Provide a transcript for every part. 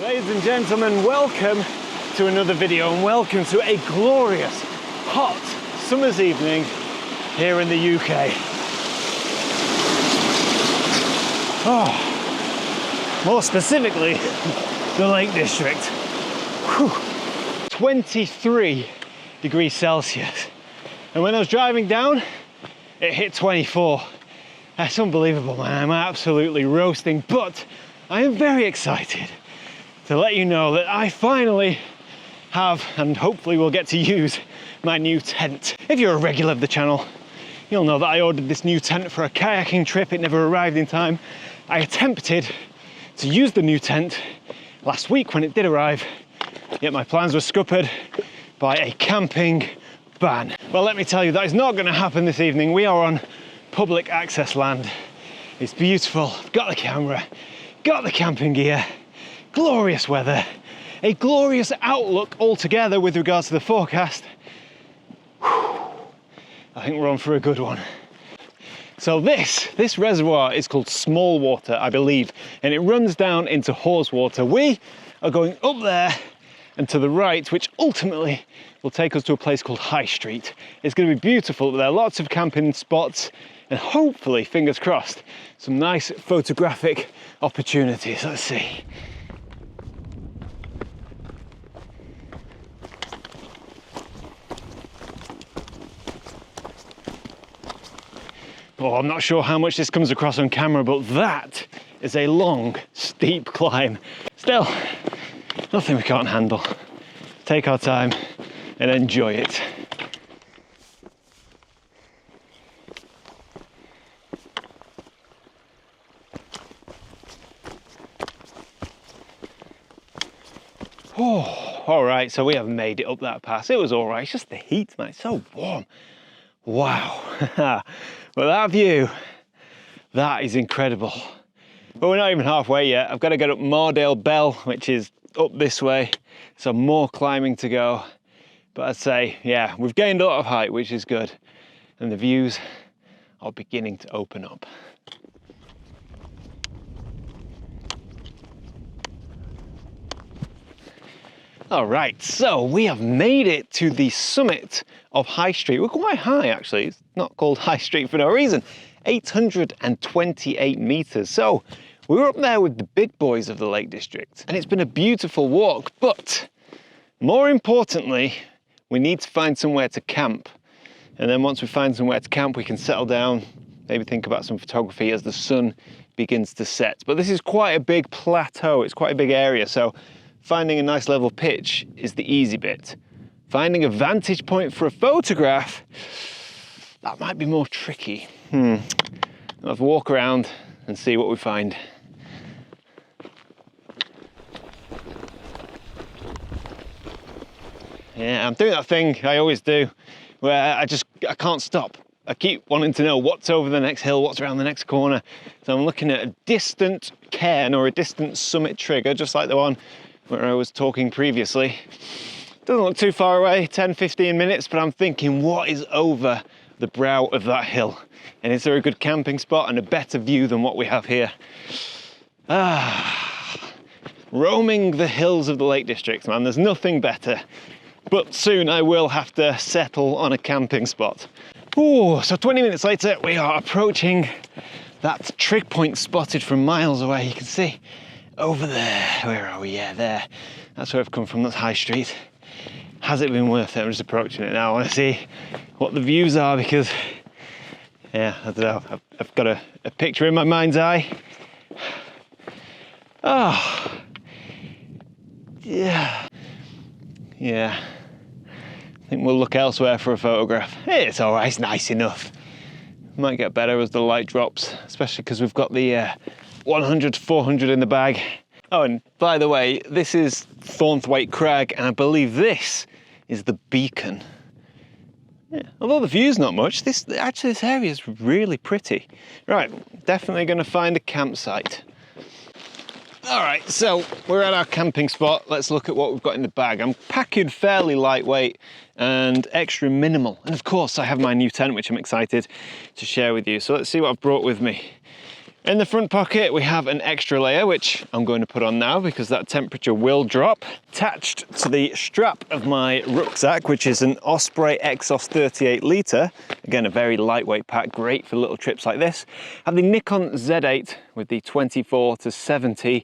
Ladies and gentlemen, welcome to another video and welcome to a glorious, hot summer's evening here in the UK. Oh, more specifically, the Lake District. Whew. 23 degrees Celsius. And when I was driving down, it hit 24. That's unbelievable, man. I'm absolutely roasting, but I am very excited to let you know that I finally have, and hopefully will get to use, my new tent. If you're a regular of the channel, you'll know that I ordered this new tent for a kayaking trip. It never arrived in time. I attempted to use the new tent last week when it did arrive, yet my plans were scuppered by a camping ban. Well, let me tell you, that is not going to happen this evening. We are on public access land. It's beautiful. Got the camera, got the camping gear, glorious weather, a glorious outlook altogether with regards to the forecast. Whew. I think we're on for a good one. So this reservoir is called Smallwater, I believe, and it runs down into Haweswater. We are going up there and to the right, which ultimately will take us to a place called High Street. It's going to be beautiful. There are lots of camping spots and hopefully, fingers crossed, some nice photographic opportunities. Let's see. Oh, I'm not sure how much this comes across on camera, but that is a long, steep climb. Still, nothing we can't handle. Take our time and enjoy it. Oh, all right, so we have made it up that pass. It was all right, it's just the heat, man, it's so warm. Wow. Well, that view, that is incredible. But we're not even halfway yet. I've got to get up Mardale Bell, which is up this way. So more climbing to go. But I'd say, yeah, we've gained a lot of height, which is good. And the views are beginning to open up. All right, so we have made it to the summit of High Street. We're quite high, actually. It's not called High Street for no reason. 828 meters. So we were up there with the big boys of the Lake District, and it's been a beautiful walk, but more importantly, we need to find somewhere to camp. And then once we find somewhere to camp, we can settle down, maybe think about some photography as the sun begins to set. But this is quite a big plateau. It's quite a big area. So finding a nice level pitch is the easy bit. Finding a vantage point for a photograph, that might be more tricky. I'll have to walk around and see what we find. Yeah, I'm doing that thing I always do, where I can't stop. I keep wanting to know what's over the next hill, what's around the next corner. So I'm looking at a distant cairn or a distant summit trigger, just like the one where I was talking previously. Doesn't look too far away, 10-15 minutes, but I'm thinking, what is over the brow of that hill? And is there a good camping spot and a better view than what we have here? Roaming the hills of the Lake District, man, there's nothing better. But soon I will have to settle on a camping spot. Oh, so 20 minutes later, we are approaching that trig point spotted from miles away. You can see over there. Where are we? Yeah, there. That's where I've come from. That's High Street. Has it been worth it? I'm just approaching it now. I want to see what the views are because, yeah, I don't know. I've got a picture in my mind's eye. Oh, yeah. Yeah. I think we'll look elsewhere for a photograph. It's all right. It's nice enough. Might get better as the light drops, especially because we've got the 100 to 400 in the bag. Oh, and by the way, this is Thornthwaite Crag, and I believe this is the beacon. Yeah, although the view's not much, this area is really pretty. Right, definitely going to find a campsite. All right, so we're at our camping spot. Let's look at what we've got in the bag. I'm packing fairly lightweight and extra minimal. And of course, I have my new tent, which I'm excited to share with you. So let's see what I've brought with me. In the front pocket, we have an extra layer, which I'm going to put on now because that temperature will drop. Attached to the strap of my rucksack, which is an Osprey Exos 38 litre. Again, a very lightweight pack, great for little trips like this. I have the Nikon Z8 with the 24-70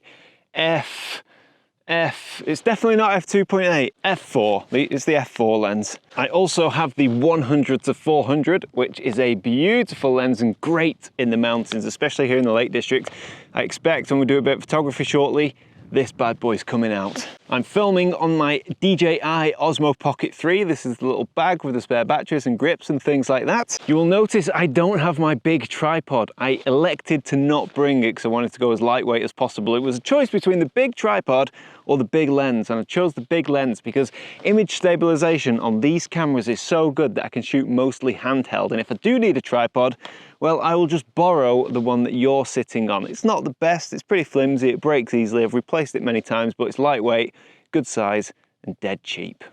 it's definitely not f2.8, f4, it's the f4 lens. I also have the 100-400, which is a beautiful lens and great in the mountains, especially here in the Lake District. I expect when we do a bit of photography shortly, this bad boy's coming out. I'm filming on my DJI Osmo Pocket 3. This is the little bag with the spare batteries and grips and things like that. You will notice I don't have my big tripod. I elected to not bring it because I wanted to go as lightweight as possible. It was a choice between the big tripod or the big lens, and I chose the big lens because image stabilization on these cameras is so good that I can shoot mostly handheld, and if I do need a tripod, well, I will just borrow the one that you're sitting on. It's not the best, it's pretty flimsy, it breaks easily, I've replaced it many times, but it's lightweight, good size, and dead cheap.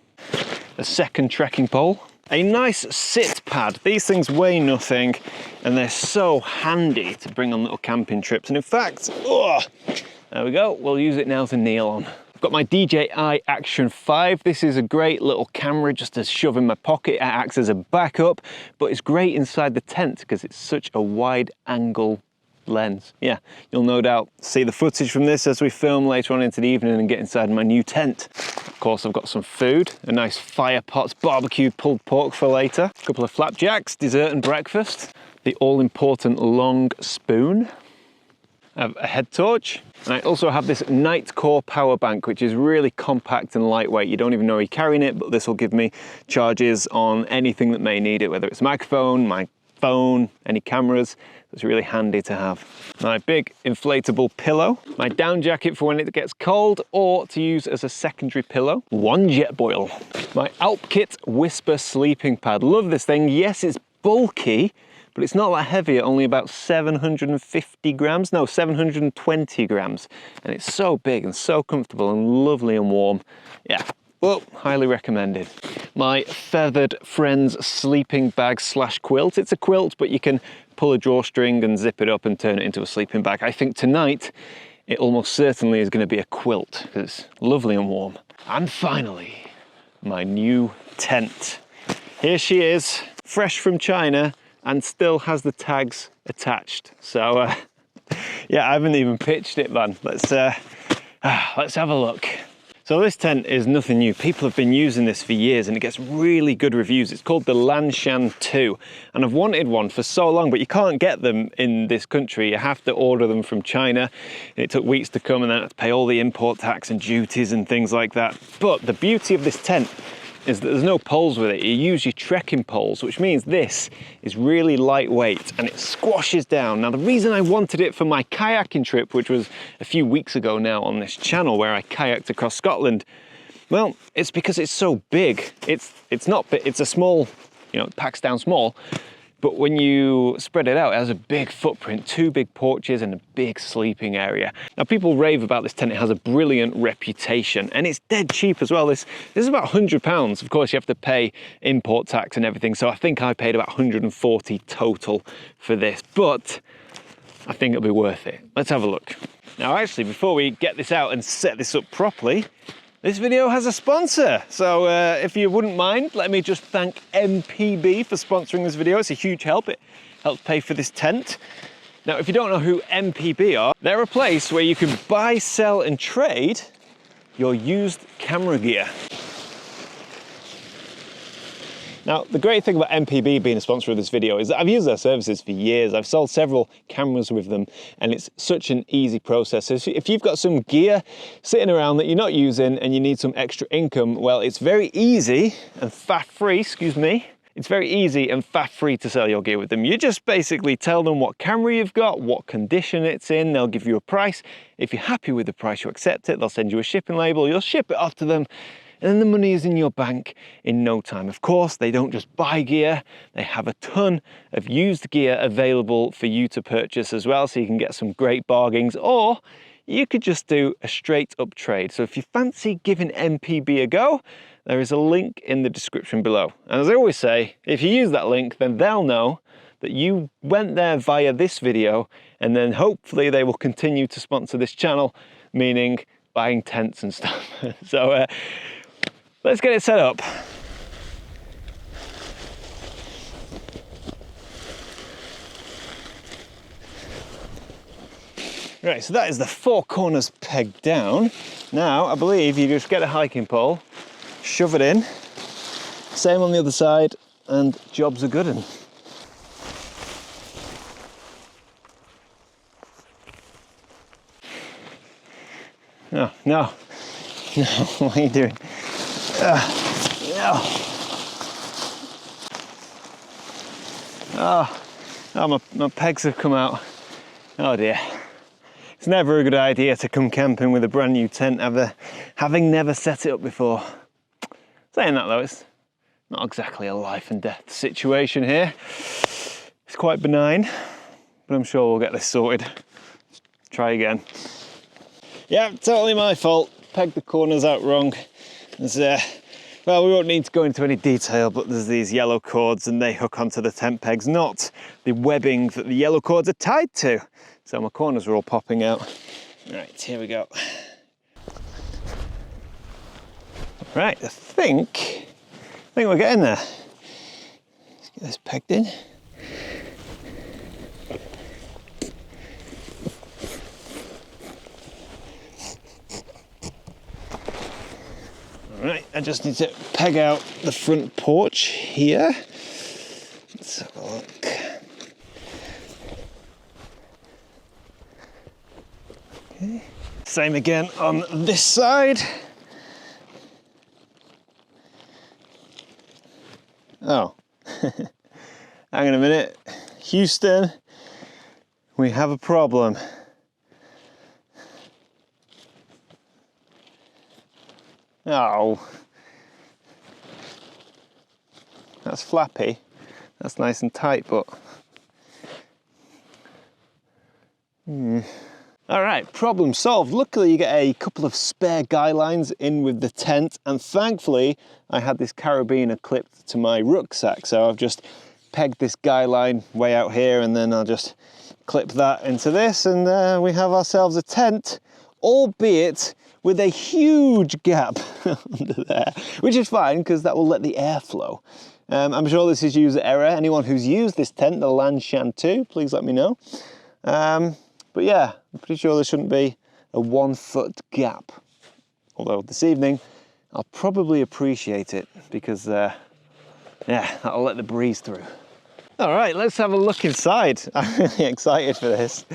A second trekking pole. A nice sit pad. These things weigh nothing, and they're so handy to bring on little camping trips, and in fact, there we go, we'll use it now to kneel on. I've got my DJI Action 5. This is a great little camera just to shove in my pocket. It acts as a backup, but it's great inside the tent because it's such a wide angle lens. Yeah, you'll no doubt see the footage from this as we film later on into the evening and get inside my new tent. Of course, I've got some food, a nice fire pot, barbecued pulled pork for later, a couple of flapjacks, dessert and breakfast, the all-important long spoon. I have a head torch, and I also have this Nightcore power bank, which is really compact and lightweight. You don't even know you're carrying it, but this will give me charges on anything that may need it, whether it's a microphone, my phone, any cameras. It's really handy to have. My big inflatable pillow, my down jacket for when it gets cold or to use as a secondary pillow. One Jetboil. My Alpkit Whisper sleeping pad. Love this thing. Yes, it's bulky, but it's not that heavy, only about 750 grams, no, 720 grams. And it's so big and so comfortable and lovely and warm. Yeah, well, highly recommended. My Feathered Friends sleeping bag slash quilt. It's a quilt, but you can pull a drawstring and zip it up and turn it into a sleeping bag. I think tonight, it almost certainly is going to be a quilt because it's lovely and warm. And finally, my new tent. Here she is, fresh from China, and still has the tags attached. So yeah, I haven't even pitched it, man. Let's have a look. So this tent is nothing new. People have been using this for years and it gets really good reviews. It's called the Lanshan 2, and I've wanted one for so long, but you can't get them in this country. You have to order them from China. It took weeks to come, and then I had to pay all the import tax and duties and things like that. But the beauty of this tent is that there's no poles with it. You use your trekking poles, which means this is really lightweight and it squashes down. Now, the reason I wanted it for my kayaking trip, which was a few weeks ago now on this channel where I kayaked across Scotland, well, it's because it's so big. It's not big, it's a small, you know, it packs down small, but when you spread it out, it has a big footprint, 2 big porches and a big sleeping area. Now, people rave about this tent. It has a brilliant reputation and it's dead cheap as well. This is about £100. Of course, you have to pay import tax and everything. So I think I paid about 140 total for this, but I think it'll be worth it. Let's have a look. Now, actually, before we get this out and set this up properly, this video has a sponsor, so if you wouldn't mind, let me just thank MPB for sponsoring this video. It's a huge help. It helps pay for this tent. Now, if you don't know who MPB are, they're a place where you can buy, sell, and trade your used camera gear. Now, the great thing about MPB being a sponsor of this video is that I've used their services for years. I've sold several cameras with them, and it's such an easy process. So if you've got some gear sitting around that you're not using and you need some extra income, well, it's very easy and faff-free, it's very easy and faff-free to sell your gear with them. You just basically tell them what camera you've got, what condition it's in, they'll give you a price. If you're happy with the price, you accept it, they'll send you a shipping label, you'll ship it off to them, and then the money is in your bank in no time. Of course, they don't just buy gear, they have a ton of used gear available for you to purchase as well, so you can get some great bargains, or you could just do a straight up trade. So if you fancy giving MPB a go, there is a link in the description below. And as I always say, if you use that link, then they'll know that you went there via this video, and then hopefully they will continue to sponsor this channel, meaning buying tents and stuff. So let's get it set up. Right, so that is the 4 corners pegged down. Now, I believe you just get a hiking pole, shove it in, same on the other side, and jobs are good. No, no, no, what are you doing? No. Oh, my pegs have come out. Oh dear. It's never a good idea to come camping with a brand new tent having never set it up before. Saying that though, it's not exactly a life and death situation here. It's quite benign, but I'm sure we'll get this sorted. Let's try again. Yeah, totally my fault. Pegged the corners out wrong. Well, we won't need to go into any detail, but there's these yellow cords and they hook onto the tent pegs, not the webbing that the yellow cords are tied to. So my corners are all popping out. Right, here we go. Right, I think we're getting there. Let's get this pegged in. All right, I just need to peg out the front porch here. Let's have a look. Okay. Same again on this side. Oh, hang on a minute. Houston, we have a problem. Oh, that's flappy. That's nice and tight, but... All right, problem solved. Luckily, you get a couple of spare guy lines in with the tent, and thankfully, I had this carabiner clipped to my rucksack, so I've just pegged this guy line way out here, and then I'll just clip that into this, and we have ourselves a tent, albeit with a huge gap under there, which is fine because that will let the air flow. I'm sure this is user error. Anyone who's used this tent, the Lanshan 2, please let me know. But yeah, I'm pretty sure there shouldn't be a 1 foot gap. Although this evening, I'll probably appreciate it because, yeah, that'll let the breeze through. All right, let's have a look inside. I'm really excited for this.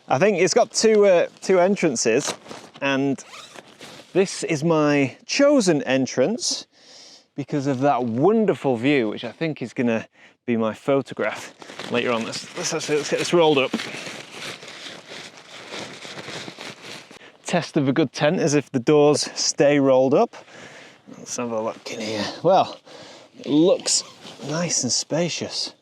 I think it's got two entrances, and this is my chosen entrance because of that wonderful view, which I think is gonna be my photograph later on. Let's get this rolled up. Test of a good tent is if the doors stay rolled up. Let's have a look in here. Well, it looks nice and spacious.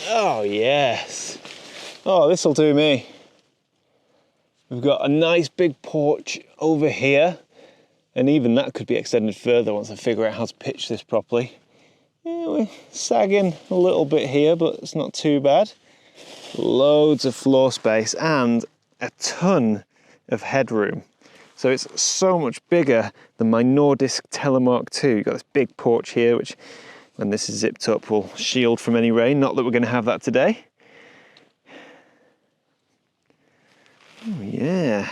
Oh yes. Oh, this'll do me. We've got a nice big porch over here, and even that could be extended further once I figure out how to pitch this properly. Yeah, we're sagging a little bit here, but it's not too bad. Loads of floor space and a ton of headroom. So it's so much bigger than my Nordisk Telemark 2. You've got this big porch here, which when this is zipped up will shield from any rain. Not that we're going to have that today. Oh yeah.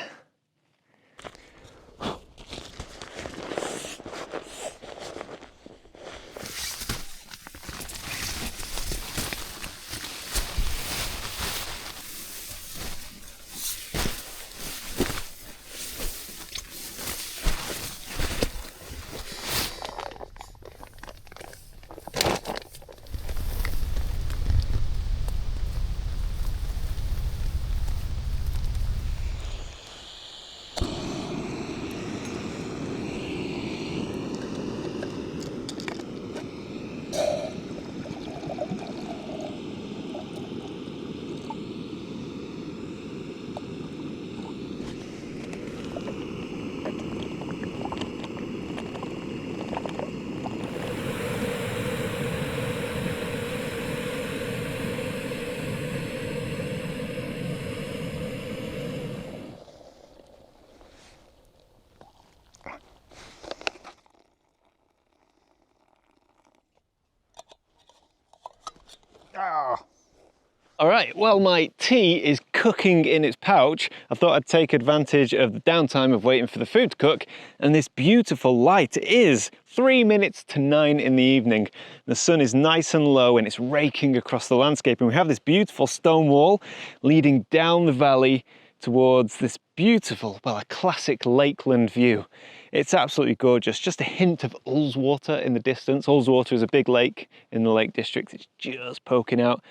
All right, well, my tea is cooking in its pouch. I thought I'd take advantage of the downtime of waiting for the food to cook, and this beautiful light is 3 minutes to 9 in the evening. The sun is nice and low and it's raking across the landscape, and we have this beautiful stone wall leading down the valley towards this beautiful, well, a classic lakeland view. It's absolutely gorgeous. Just a hint of Ullswater in the distance. Ullswater is a big lake in the Lake District. It's just poking out.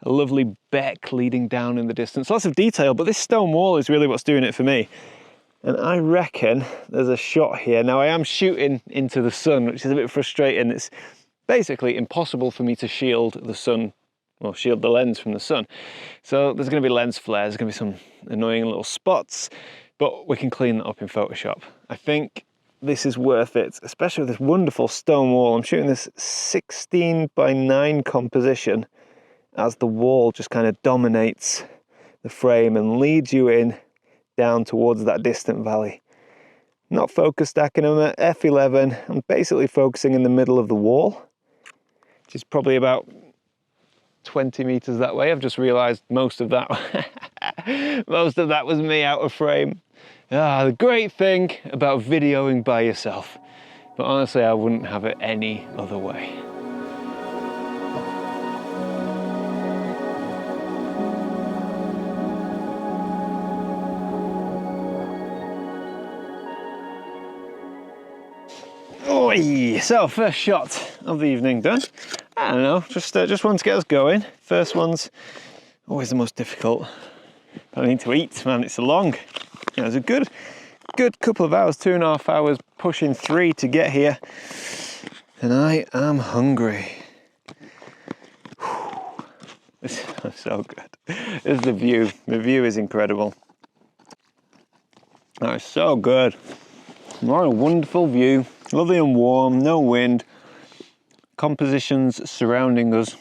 A lovely beck leading down in the distance. Lots of detail, but this stone wall is really what's doing it for me. And I reckon there's a shot here. Now, I am shooting into the sun, which is a bit frustrating. It's basically impossible for me to shield the sun, well, shield the lens from the sun. So there's going to be lens flares, there's going to be some annoying little spots, but we can clean that up in Photoshop. I think this is worth it, especially with this wonderful stone wall. I'm shooting this 16:9 composition as the wall just kind of dominates the frame and leads you in down towards that distant valley. Not focus stacking, I'm at f11. I'm basically focusing in the middle of the wall, which is probably about 20 meters that way. I've just realized most of that was me out of frame. The great thing about videoing by yourself, but honestly, I wouldn't have it any other way. So first shot of the evening done. I don't know, just one to get us going. First one's always the most difficult. I need to eat, man. It's a long, it's a good couple of hours, 2.5 hours, pushing 3 to get here, and I am hungry. This is so good. This is the view. The view is incredible. That is so good. What a wonderful view. Lovely and warm, no wind, compositions surrounding us.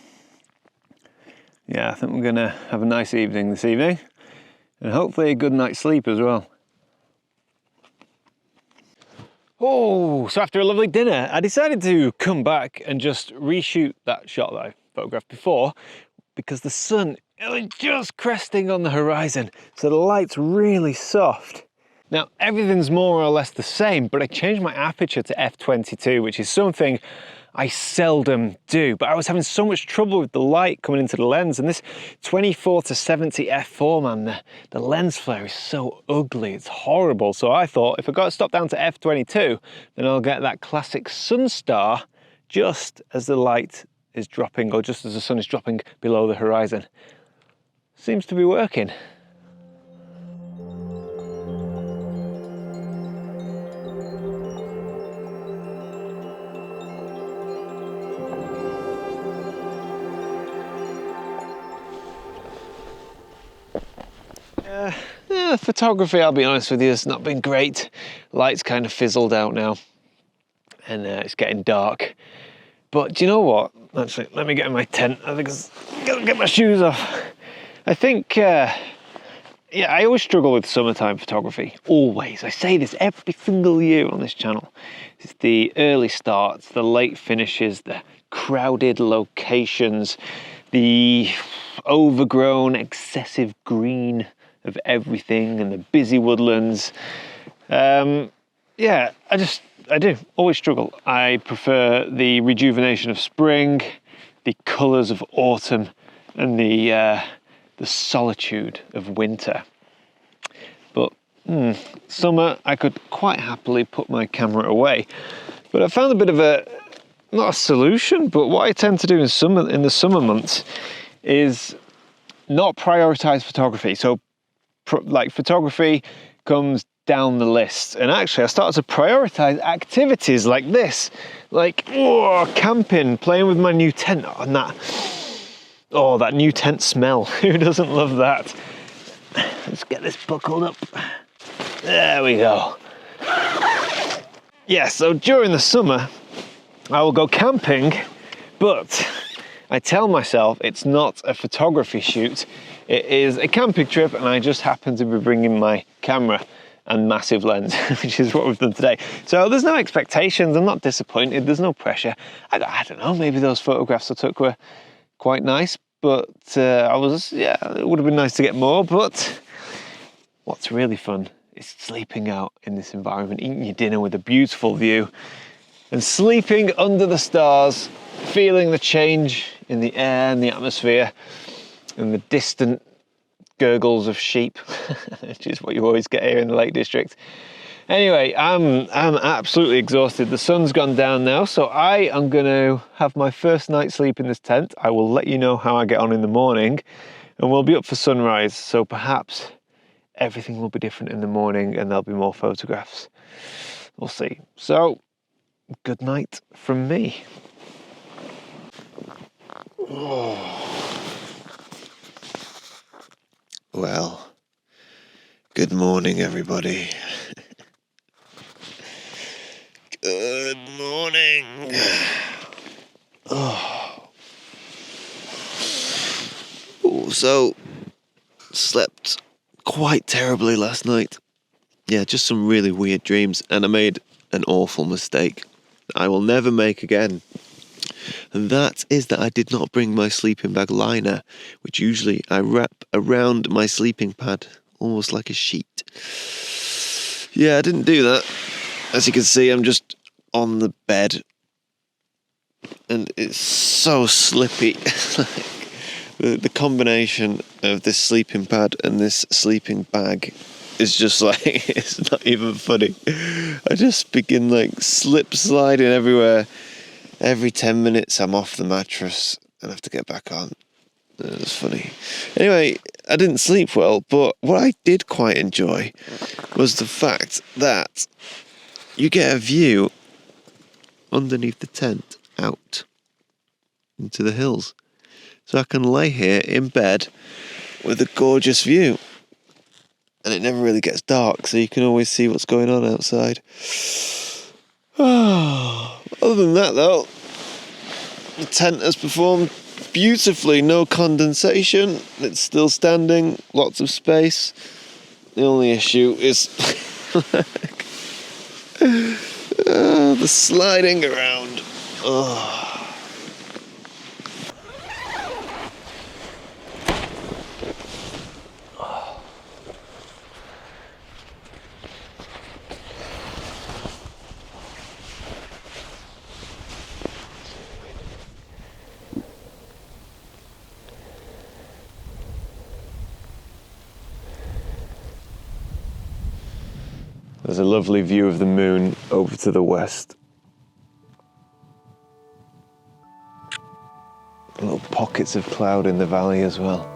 Yeah, I think we're gonna have a nice evening this evening, and hopefully a good night's sleep as well. Oh, so after a lovely dinner, I decided to come back and just reshoot that shot that I photographed before, because the sun is just cresting on the horizon, so the light's really soft. Now, everything's more or less the same, but I changed my aperture to f22, which is something I seldom do, but I was having so much trouble with the light coming into the lens, and this 24-70 f4, man, the lens flare is so ugly, it's horrible. So I thought if I got to stop down to f22, then I'll get that classic sun star just as the light is dropping, or just as the sun is dropping below the horizon. Seems to be working. Photography, I'll be honest with you, it's not been great. Light's kind of fizzled out now, and it's getting dark. But do you know what? Actually, let me get in my tent. I think I'm gonna get my shoes off. I think, yeah, I always struggle with summertime photography. Always. I say this every single year on this channel. It's the early starts, the late finishes, the crowded locations, the overgrown, excessive green of everything, and the busy woodlands. Yeah, I do always struggle. I prefer the rejuvenation of spring, the colours of autumn, and the solitude of winter. But summer, I could quite happily put my camera away. But I found a bit of not a solution, but what I tend to do in the summer months is not prioritise photography. So like photography comes down the list, and actually I started to prioritize activities like this, like camping, playing with my new tent, and that new tent smell. Who doesn't love that? Let's get this buckled up. There we go. Yeah, so during the summer I will go camping, but I tell myself it's not a photography shoot. It is a camping trip, and I just happen to be bringing my camera and massive lens, which is what we've done today. So there's no expectations, I'm not disappointed, there's no pressure. I don't know, maybe those photographs I took were quite nice, but it would have been nice to get more. But what's really fun is sleeping out in this environment, eating your dinner with a beautiful view, and sleeping under the stars, feeling the change in the air and the atmosphere, and the distant gurgles of sheep, which is what you always get here in the Lake District. Anyway, I'm absolutely exhausted. The sun's gone down now, so I am going to have my first night's sleep in this tent. I will let you know how I get on in the morning, and we'll be up for sunrise, so perhaps everything will be different in the morning and there'll be more photographs. We'll see. So, good night from me. Well, good morning, everybody. Good morning. So, slept quite terribly last night. Yeah, just some really weird dreams, and I made an awful mistake I will never make again. And that is that I did not bring my sleeping bag liner, which usually I wrap around my sleeping pad, almost like a sheet. Yeah, I didn't do that. As you can see, I'm just on the bed, and it's so slippy. The combination of this sleeping pad and this sleeping bag is just like, it's not even funny. I just begin like slip sliding everywhere. Every 10 minutes I'm off the mattress and have to get back on. It's funny. Anyway, I didn't sleep well, but what I did quite enjoy was the fact that you get a view underneath the tent out into the hills. So I can lay here in bed with a gorgeous view. And it never really gets dark, so you can always see what's going on outside. Other than that, though, the tent has performed beautifully. No condensation. It's still standing. Lots of space. The only issue is the sliding around. There's a lovely view of the moon over to the west. Little pockets of cloud in the valley as well.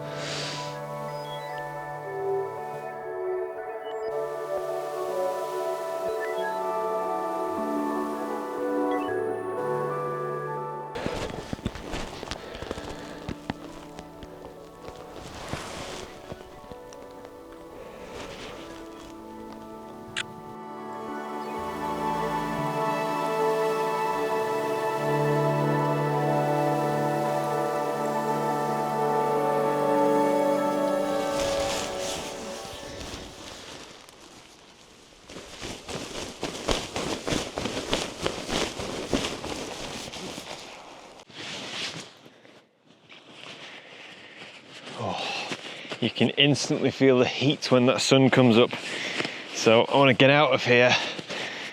You can instantly feel the heat when that sun comes up. So I want to get out of here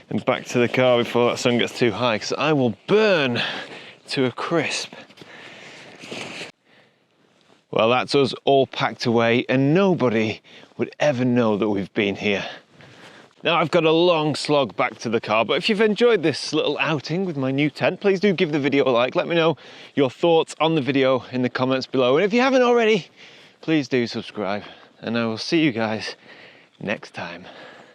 and back to the car before that sun gets too high, because I will burn to a crisp. Well, that's us all packed away, and nobody would ever know that we've been here. Now I've got a long slog back to the car, but if you've enjoyed this little outing with my new tent, please do give the video a like. Let me know your thoughts on the video in the comments below. And if you haven't already, please do subscribe, and I will see you guys next time.